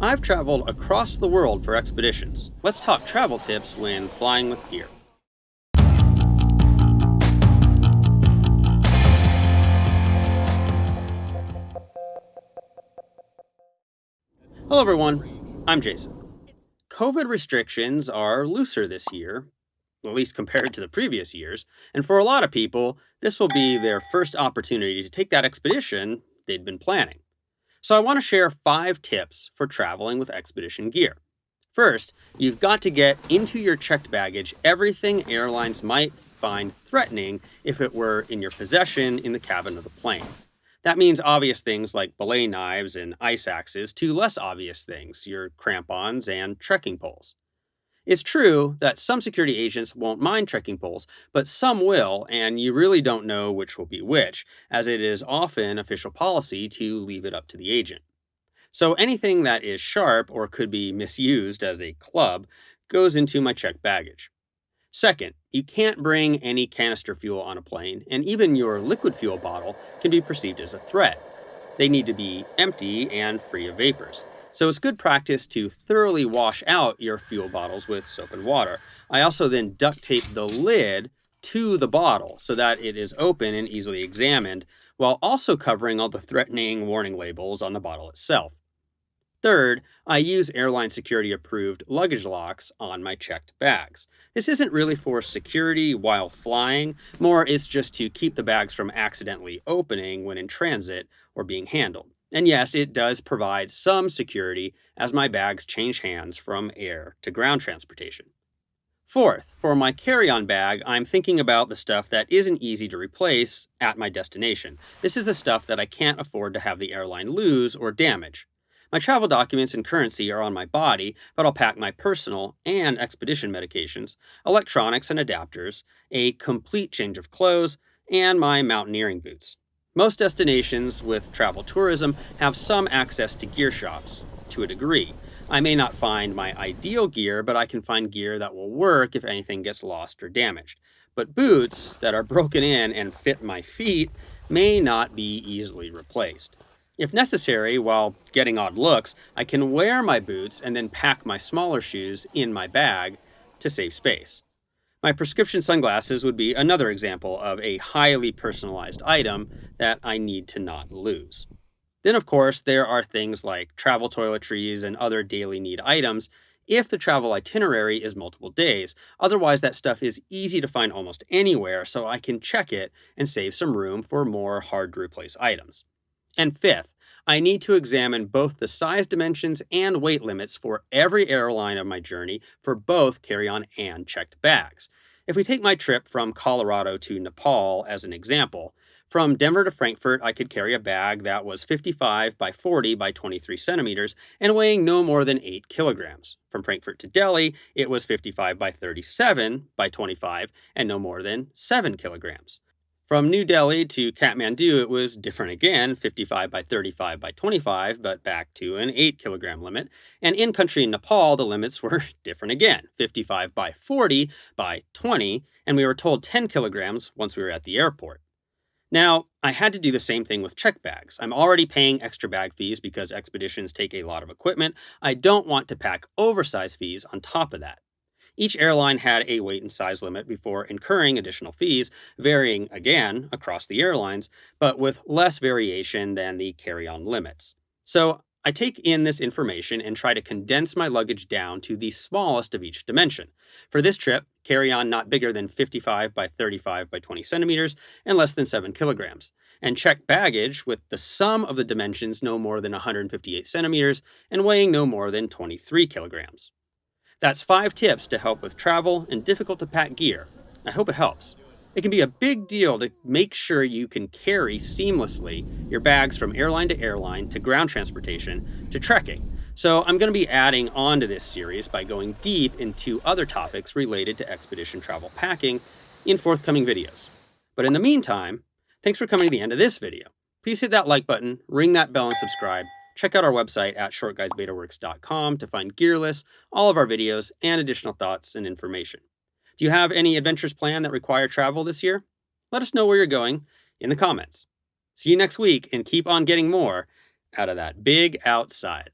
I've traveled across the world for expeditions. Let's talk travel tips when flying with gear. Hello, everyone. I'm Jason. COVID restrictions are looser this year, at least compared to the previous years, and for a lot of people, this will be their first opportunity to take that expedition they'd been planning. So, I want to share 5 tips for traveling with expedition gear. First, you've got to get into your checked baggage everything airlines might find threatening if it were in your possession in the cabin of the plane. That means obvious things like belay knives and ice axes to less obvious things, your crampons and trekking poles. It's true that some security agents won't mind trekking poles, but some will, and you really don't know which will be which, as it is often official policy to leave it up to the agent. So anything that is sharp or could be misused as a club goes into my checked baggage. Second, you can't bring any canister fuel on a plane, and even your liquid fuel bottle can be perceived as a threat. They need to be empty and free of vapors. So it's good practice to thoroughly wash out your fuel bottles with soap and water. I also then duct tape the lid to the bottle so that it is open and easily examined, while also covering all the threatening warning labels on the bottle itself. Third, I use airline security approved luggage locks on my checked bags. This isn't really for security while flying, more it's just to keep the bags from accidentally opening when in transit or being handled. And yes, it does provide some security as my bags change hands from air to ground transportation. Fourth, for my carry on bag, I'm thinking about the stuff that isn't easy to replace at my destination. This is the stuff that I can't afford to have the airline lose or damage. My travel documents and currency are on my body, but I'll pack my personal and expedition medications, electronics and adapters, a complete change of clothes, and my mountaineering boots. Most destinations with travel tourism have some access to gear shops, to a degree. I may not find my ideal gear, but I can find gear that will work if anything gets lost or damaged. But boots that are broken in and fit my feet may not be easily replaced. If necessary, while getting odd looks, I can wear my boots and then pack my smaller shoes in my bag to save space. My prescription sunglasses would be another example of a highly personalized item that I need to not lose. Then, of course, there are things like travel toiletries and other daily need items if the travel itinerary is multiple days. Otherwise, that stuff is easy to find almost anywhere, so I can check it and save some room for more hard to replace items. And fifth, I need to examine both the size dimensions and weight limits for every airline of my journey for both carry-on and checked bags. If we take my trip from Colorado to Nepal as an example, from Denver to Frankfurt, I could carry a bag that was 55 by 40 by 23 centimeters and weighing no more than 8 kilograms. From Frankfurt to Delhi, it was 55 by 37 by 25 and no more than 7 kilograms. From New Delhi to Kathmandu, it was different again, 55 by 35 by 25, but back to an 8 kilogram limit. And in country Nepal, the limits were different again, 55 by 40 by 20, and we were told 10 kilograms once we were at the airport. Now, I had to do the same thing with check bags. I'm already paying extra bag fees because expeditions take a lot of equipment. I don't want to pack oversized fees on top of that. Each airline had a weight and size limit before incurring additional fees, varying again across the airlines, but with less variation than the carry-on limits. So I take in this information and try to condense my luggage down to the smallest of each dimension. For this trip, carry-on not bigger than 55 by 35 by 20 centimeters and less than 7 kilograms. And checked baggage with the sum of the dimensions no more than 158 centimeters and weighing no more than 23 kilograms. That's 5 tips to help with travel and difficult to pack gear. I hope it helps. It can be a big deal to make sure you can carry seamlessly your bags from airline to ground transportation to trekking. So I'm going to be adding on to this series by going deep into other topics related to expedition travel packing in forthcoming videos. But in the meantime, thanks for coming to the end of this video. Please hit that like button, ring that bell, and subscribe. Check out our website at shortguysbetaworks.com to find gear lists, all of our videos, and additional thoughts and information. Do you have any adventures planned that require travel this year? Let us know where you're going in the comments. See you next week, and keep on getting more out of that big outside.